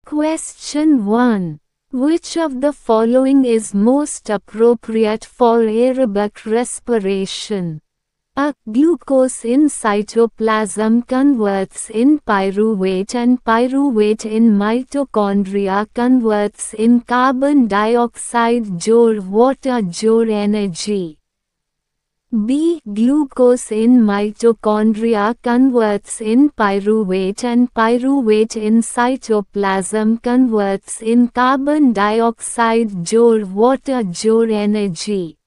Question 1. Which of the following is most appropriate for aerobic respiration? A. Glucose in cytoplasm converts in pyruvate and pyruvate in mitochondria converts in carbon dioxide jor water jor energy. B. Glucose in mitochondria converts in pyruvate and pyruvate in cytoplasm converts in carbon dioxide jor water jor energy.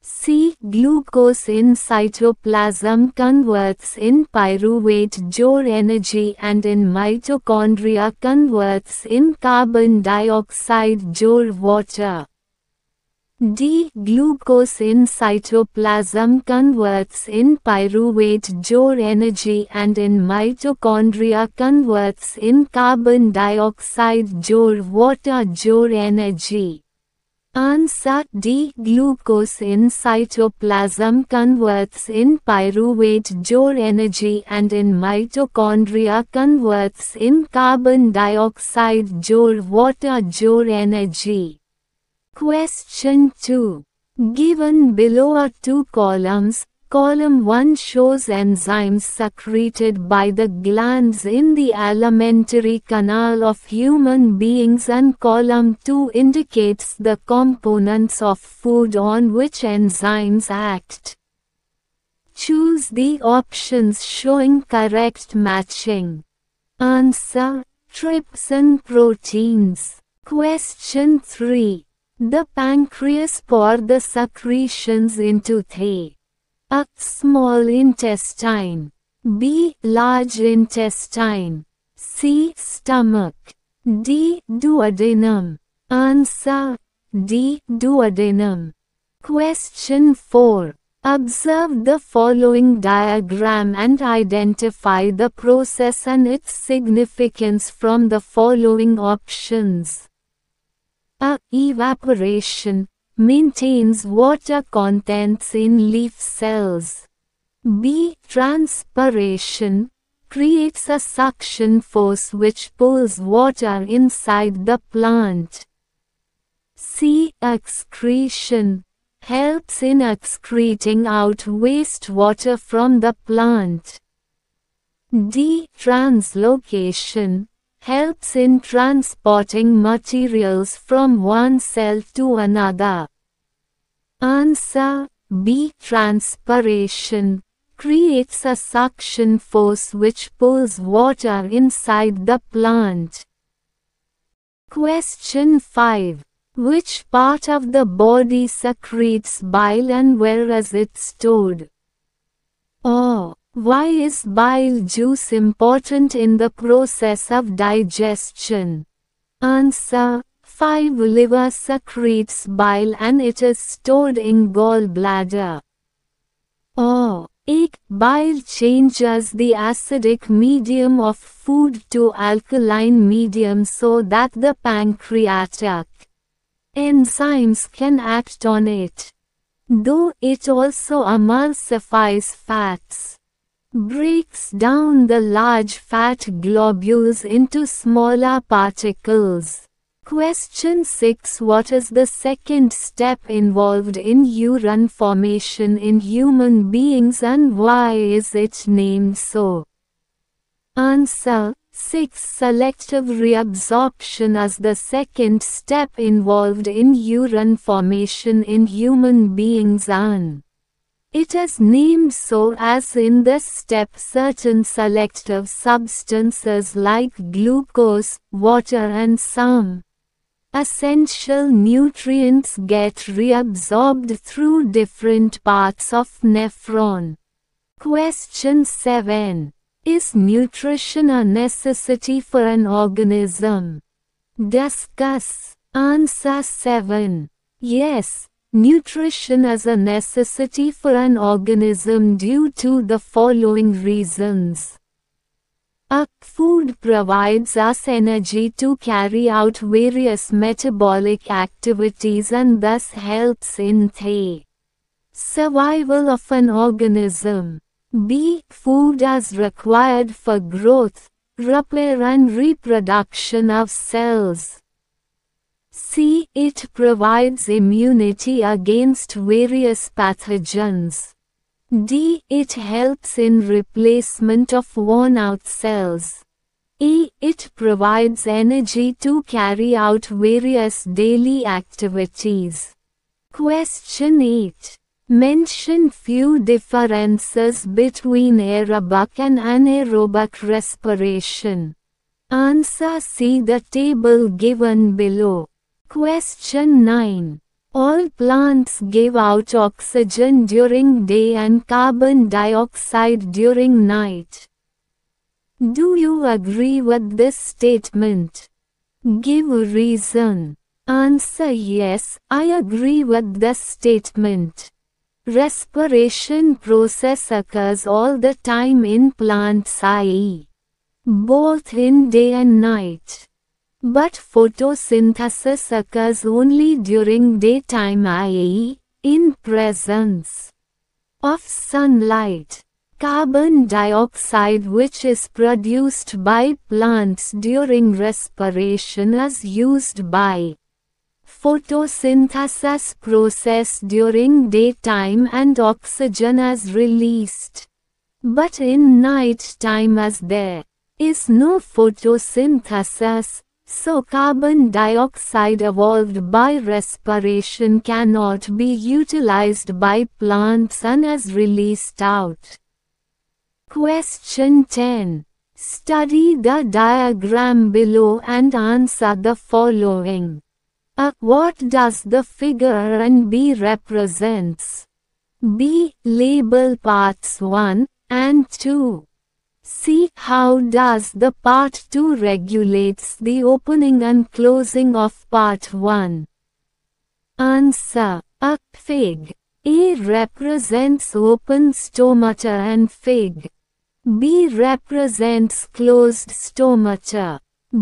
C. Glucose in cytoplasm converts in pyruvate jor energy and in mitochondria converts in carbon dioxide jor water. D. Glucose in cytoplasm converts in pyruvate jor energy and in mitochondria converts in carbon dioxide jor water jor energy. Answer D. Glucose in cytoplasm converts in pyruvate jor energy and in mitochondria converts in carbon dioxide jor water jor energy. Question 2. Given below are two columns. Column 1 shows enzymes secreted by the glands in the alimentary canal of human beings and column 2 indicates the components of food on which enzymes act. Choose the options showing correct matching. Answer: trypsin proteins. Question 3. The pancreas pour the secretions into the A. Small intestine, B. Large intestine, C. Stomach, D. Duodenum. Answer: D. Duodenum. Question 4. Observe the following diagram and identify the process and its significance from the following options. A. Evaporation maintains water contents in leaf cells. B. Transpiration creates a suction force which pulls water inside the plant. C. Excretion helps in excreting out wastewater from the plant. D. Translocation helps in transporting materials from one cell to another. Answer: B. Transpiration creates a suction force which pulls water inside the plant. Question 5. Which part of the body secretes bile and where is it stored? A. Why is bile juice important in the process of digestion? Answer: 5. Liver secretes bile and it is stored in gallbladder. A. Bile changes the acidic medium of food to alkaline medium so that the pancreatic enzymes can act on it. Though it also emulsifies fats, breaks down the large fat globules into smaller particles. Question 6. What is the second step involved in urine formation in human beings and why is it named so? Answer: 6. Selective reabsorption is the second step involved in urine formation in human beings and it is named so as in this step certain selective substances like glucose, water and some essential nutrients get reabsorbed through different parts of nephron. Question 7. Is nutrition a necessity for an organism? Discuss. Answer 7. Yes. Nutrition is a necessity for an organism due to the following reasons. A. Food provides us energy to carry out various metabolic activities and thus helps in the survival of an organism. B. Food is required for growth, repair and reproduction of cells. C. It provides immunity against various pathogens. D. It helps in replacement of worn-out cells. E. It provides energy to carry out various daily activities. Question 8. Mention few differences between aerobic and anaerobic respiration. Answer: see the table given below. Question 9. All plants give out oxygen during day and carbon dioxide during night. Do you agree with this statement? Give a reason. Answer: yes, I agree with this statement. Respiration process occurs all the time in plants, i.e., both in day and night. But photosynthesis occurs only during daytime, i.e., in presence of sunlight. Carbon dioxide, which is produced by plants during respiration, is used by photosynthesis process during daytime and oxygen is released. But in night time, as there is no photosynthesis, so carbon dioxide evolved by respiration cannot be utilized by plants and is released out. Question 10. Study the diagram below and answer the following. A. What does the figure in B represents? B. Label parts 1 and 2. C. How does the part 2 regulates the opening and closing of part 1? Answer. A. Fig. A represents open stomata and Fig. B represents closed stomata.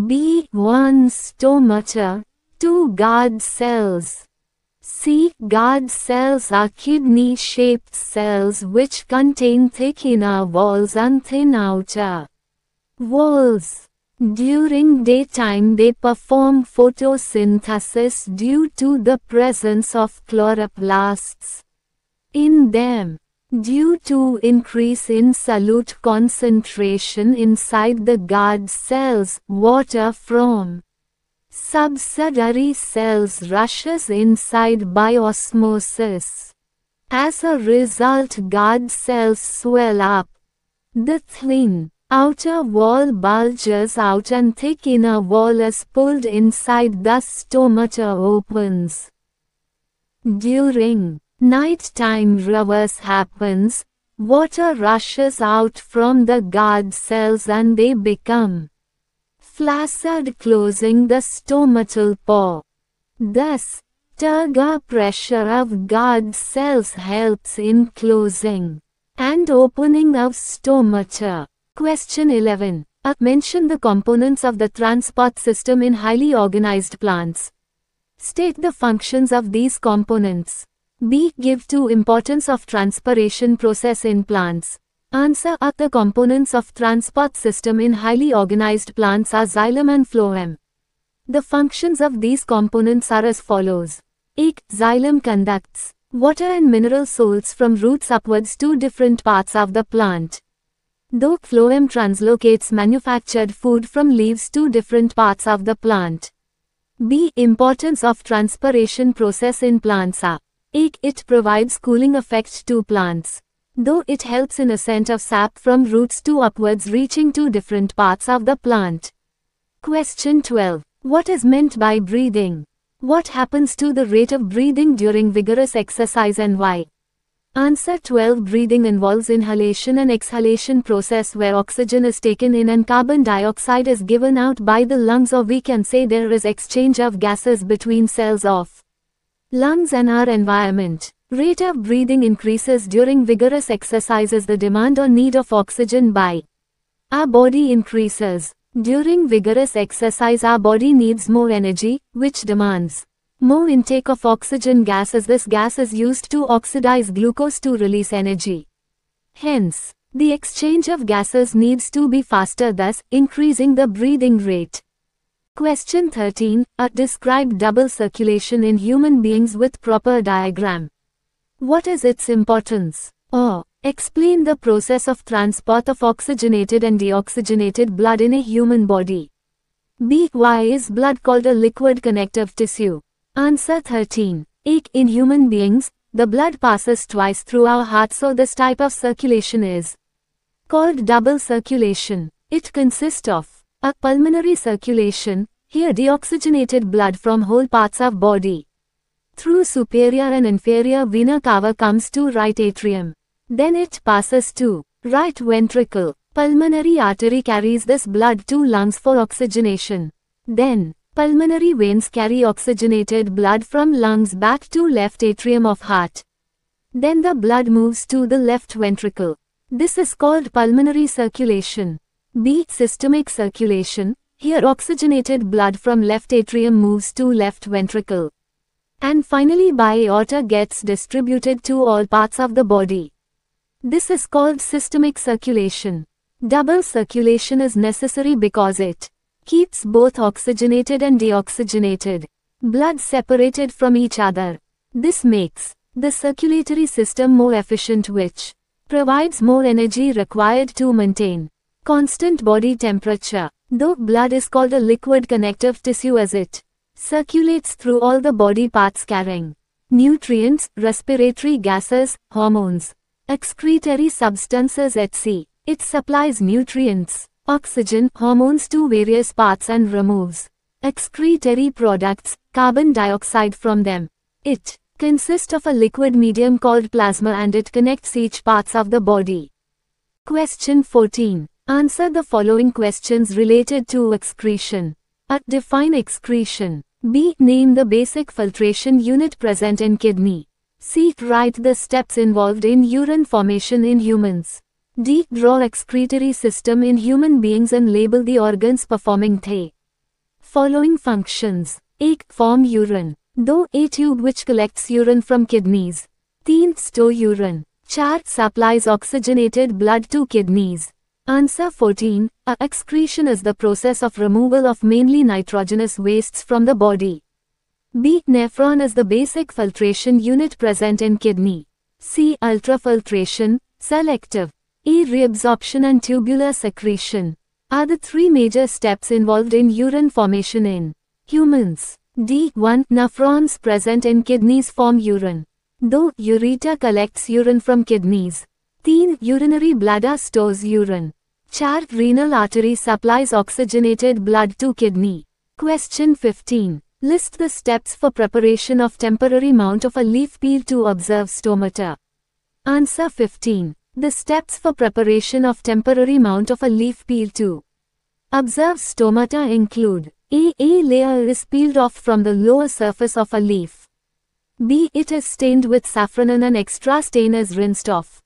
B. 1 stomata, 2 guard cells. C. Guard cells are kidney-shaped cells which contain thick inner walls and thin outer walls. During daytime they perform photosynthesis due to the presence of chloroplasts in them. Due to increase in solute concentration inside the guard cells, water from subsidiary cells rushes inside by osmosis. As a result, guard cells swell up. The thin outer wall bulges out and thick inner wall is pulled inside, thus stomata opens. During nighttime reverse happens, water rushes out from the guard cells and they become flaccid, closing the stomatal pore. Thus, turgor pressure of guard cells helps in closing and opening of stomata. Question 11. Mention the components of the transport system in highly organized plants. State the functions of these components. B. Give to importance of transpiration process in plants. Answer. The components of transport system in highly organized plants are xylem and phloem. The functions of these components are as follows. A. Xylem conducts water and mineral salts from roots upwards to different parts of the plant. Though phloem translocates manufactured food from leaves to different parts of the plant. B. Importance of transpiration process in plants are. A. It provides cooling effect to plants. Though it helps in ascent of sap from roots to upwards reaching to different parts of the plant. Question 12. What is meant by breathing? What happens to the rate of breathing during vigorous exercise and why? Answer. 12. Breathing involves inhalation and exhalation process where oxygen is taken in and carbon dioxide is given out by the lungs, or we can say there is exchange of gases between cells of lungs and our environment. Rate of breathing increases during vigorous exercises. The demand or need of oxygen by our body increases. During vigorous exercise our body needs more energy, which demands more intake of oxygen gas, as this gas is used to oxidize glucose to release energy. Hence, The exchange of gases needs to be faster, thus increasing the breathing rate. Question 13. Describe double circulation in human beings with proper diagram. What is its importance? A. Explain the process of transport of oxygenated and deoxygenated blood in a human body. B. Why is blood called a liquid connective tissue? Answer 13. A. In human beings, the blood passes twice through our heart, so this type of circulation is called double circulation. It consists of a. Pulmonary circulation, here deoxygenated blood from whole parts of body through superior and inferior vena cava comes to right atrium. Then it passes to right ventricle. Pulmonary artery carries this blood to lungs for oxygenation. Then, pulmonary veins carry oxygenated blood from lungs back to left atrium of heart. Then the blood moves to the left ventricle. This is called pulmonary circulation. B. Systemic circulation, here oxygenated blood from left atrium moves to left ventricle. And finally by aorta gets distributed to all parts of the body. This is called systemic circulation. Double circulation is necessary because it keeps both oxygenated and deoxygenated blood separated from each other. This makes the circulatory system more efficient, which provides more energy required to maintain constant body temperature. Though blood is called a liquid connective tissue as it circulates through all the body parts carrying nutrients, respiratory gases, hormones, excretory substances etc. It supplies nutrients, oxygen, hormones to various parts and removes excretory products, carbon dioxide from them. It consists of a liquid medium called plasma and it connects each parts of the body. Question 14. Answer the following questions related to excretion. A. Define excretion. B. Name the basic filtration unit present in kidney. C. Write the steps involved in urine formation in humans. D. Draw excretory system in human beings and label the organs performing the following functions. A. Form urine. Though a tube which collects urine from kidneys. 3. Store urine. 4. Supplies oxygenated blood to kidneys. Answer 14. Excretion is the process of removal of mainly nitrogenous wastes from the body. B. Nephron is the basic filtration unit present in kidney. C. Ultrafiltration, selective. E. Reabsorption and tubular secretion are the three major steps involved in urine formation in humans. D. 1. Nephrons present in kidneys form urine. Though ureter collects urine from kidneys. 3. Urinary bladder stores urine. 4. Renal artery supplies oxygenated blood to kidney. Question 15. List the steps for preparation of temporary mount of a leaf peel to observe stomata. Answer 15. The steps for preparation of temporary mount of a leaf peel to observe stomata include A. A layer is peeled off from the lower surface of a leaf. B. It is stained with saffron and an extra stain is rinsed off.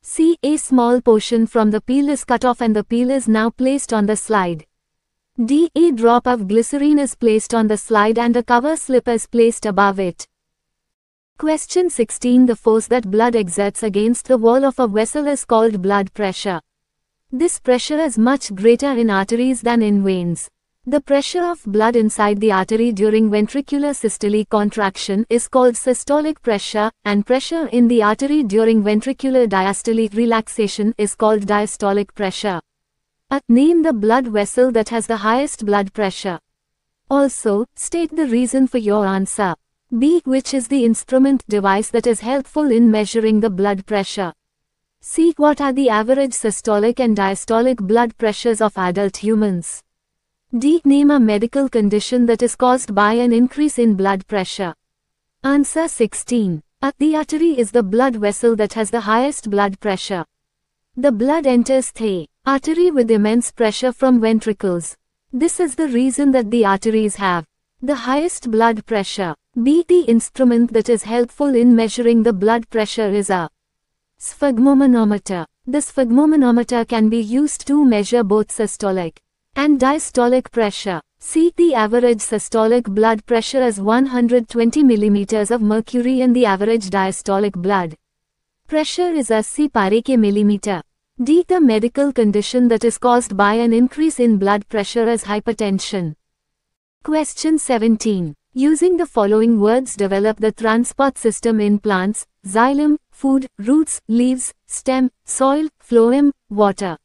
C. A small portion from the peel is cut off and the peel is now placed on the slide. D. A drop of glycerine is placed on the slide and a cover slip is placed above it. Question 16. The force that blood exerts against the wall of a vessel is called blood pressure. This pressure is much greater in arteries than in veins. The pressure of blood inside the artery during ventricular systolic contraction is called systolic pressure, and pressure in the artery during ventricular diastolic relaxation is called diastolic pressure. Name the blood vessel that has the highest blood pressure. Also, state the reason for your answer. B. Which is the instrument device that is helpful in measuring the blood pressure. C. What are the average systolic and diastolic blood pressures of adult humans? D. Name a medical condition that is caused by an increase in blood pressure. Answer 16. The artery is the blood vessel that has the highest blood pressure. The blood enters the artery with immense pressure from ventricles. This is the reason that the arteries have the highest blood pressure. B. The instrument that is helpful in measuring the blood pressure is a sphygmomanometer. The sphygmomanometer can be used to measure both systolic and diastolic pressure. C. The average systolic blood pressure is 120 mm of mercury and the average diastolic blood pressure is 80 pare ke millimeter. D. The medical condition that is caused by an increase in blood pressure as hypertension. Question 17. Using the following words develop the transport system in plants: xylem, food, roots, leaves, stem, soil, phloem, water.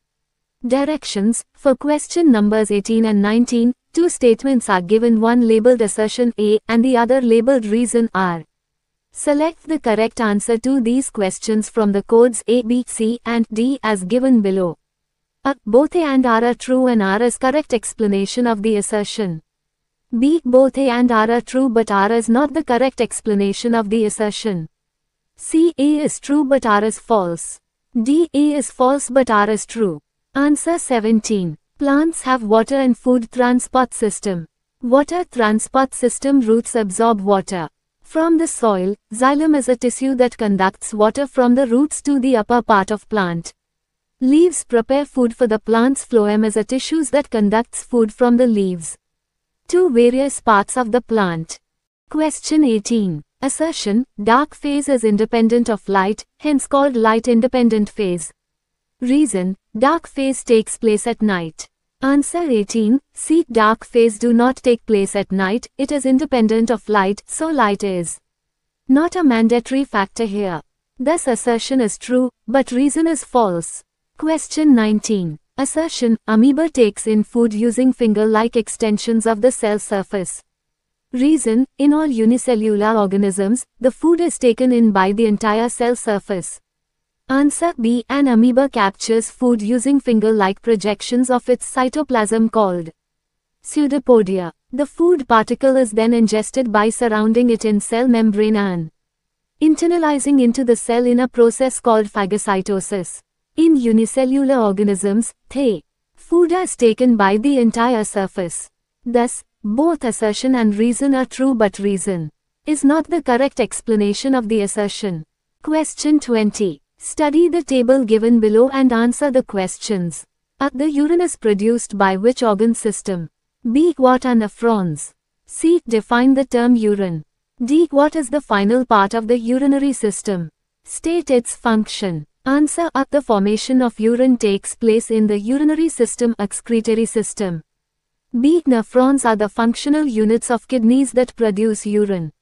Directions. For question numbers 18 and 19, two statements are given, one labeled assertion A and the other labeled reason R. Select the correct answer to these questions from the codes A, B, C and D as given below. A. Both A and R are true and R is correct explanation of the assertion. B. Both A and R are true but R is not the correct explanation of the assertion. C. A is true but R is false. D. A is false but R is true. Answer 17. Plants have water and food transport system. Water transport system. Roots absorb water from the soil. Xylem is a tissue that conducts water from the roots to the upper part of plant. Leaves prepare food for the plant's phloem is a tissue that conducts food from the leaves to various parts of the plant. Question 18. Assertion. Dark phase is independent of light, hence called light independent phase. Reason. Dark phase takes place at night. Answer 18. C. Dark phase do not take place at night, it is independent of light, so light is not a mandatory factor here. Thus assertion is true, but reason is false. Question 19. Assertion. Amoeba takes in food using finger-like extensions of the cell surface. Reason. In all unicellular organisms, the food is taken in by the entire cell surface. Answer B. An amoeba captures food using finger-like projections of its cytoplasm called pseudopodia. The food particle is then ingested by surrounding it in cell membrane and internalizing into the cell in a process called phagocytosis. In unicellular organisms, food is taken by the entire surface. Thus, both assertion and reason are true but reason is not the correct explanation of the assertion. Question 20. Study the table given below and answer the questions. A. The urine is produced by which organ system? B. What are nephrons? C. Define the term urine. D. What is the final part of the urinary system? State its function. Answer A. The formation of urine takes place in the urinary system excretory system. B. Nephrons are the functional units of kidneys that produce urine.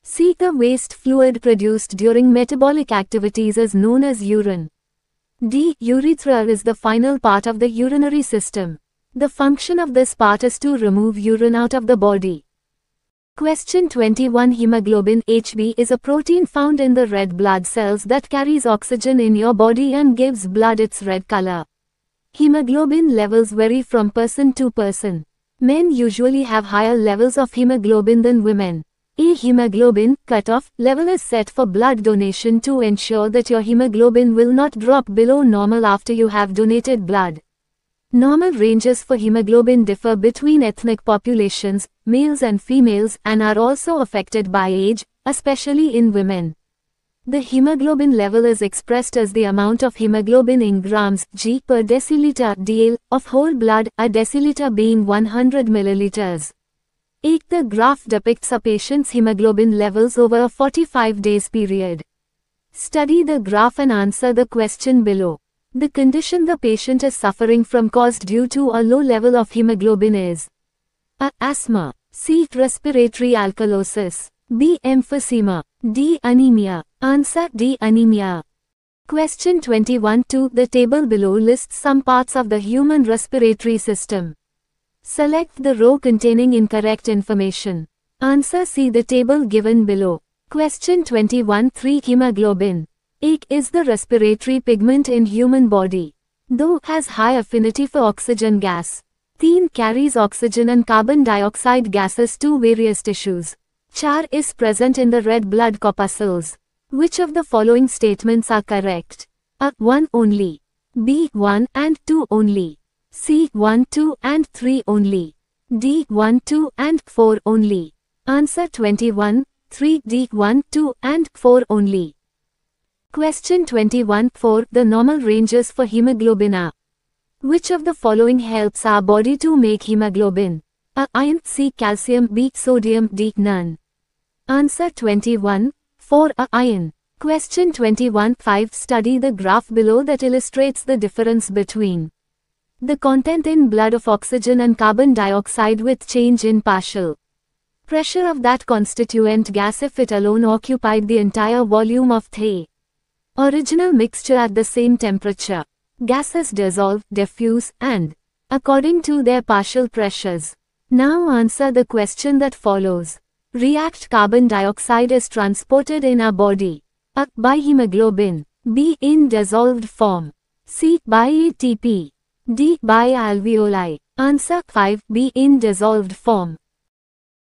C. The waste fluid produced during metabolic activities is known as urine. D. Urethra is the final part of the urinary system. The function of this part is to remove urine out of the body. Question 21. Hemoglobin Hb is a protein found in the red blood cells that carries oxygen in your body and gives blood its red color. Hemoglobin levels vary from person to person. Men usually have higher levels of hemoglobin than women. A hemoglobin cutoff level is set for blood donation to ensure that your hemoglobin will not drop below normal after you have donated blood. Normal ranges for hemoglobin differ between ethnic populations, males and females, and are also affected by age, especially in women. The hemoglobin level is expressed as the amount of hemoglobin in grams g per deciliter dl of whole blood, a deciliter being 100 milliliters. The graph depicts a patient's hemoglobin levels over a 45 days period. Study the graph and answer the question below. The condition the patient is suffering from caused due to a low level of hemoglobin is A. Asthma. C. Respiratory alkalosis. B. Emphysema. D. Anemia. Answer D. Anemia. Question 21-2. The table below lists some parts of the human respiratory system. Select the row containing incorrect information. Answer C. The table given below. Question 21-3. Hemoglobin is the respiratory pigment in human body. Though has high affinity for oxygen gas. Carries oxygen and carbon dioxide gases to various tissues. Char is present in the red blood corpuscles. Which of the following statements are correct? A. 1 only. B. 1 and 2 only. C. 1, 2 and 3 only. D. 1, 2 and 4 only. Answer 21, 3. D. 1, 2 and 4 only. Question 21-4. The normal ranges for hemoglobin are. Which of the following helps our body to make hemoglobin? A. Iron. C. Calcium. B. Sodium. D. None. Answer 21, 4. A. Iron. Question 21-5. Study the graph below that illustrates the difference between the content in blood of oxygen and carbon dioxide with change in partial pressure of that constituent gas if it alone occupied the entire volume of the original mixture at the same temperature. Gases dissolve, diffuse, and according to their partial pressures. Now answer the question that follows. React. Carbon dioxide is transported in our body. A. By hemoglobin. B. In dissolved form. C. By ATP. D. By alveoli. Answer 5. B. In dissolved form.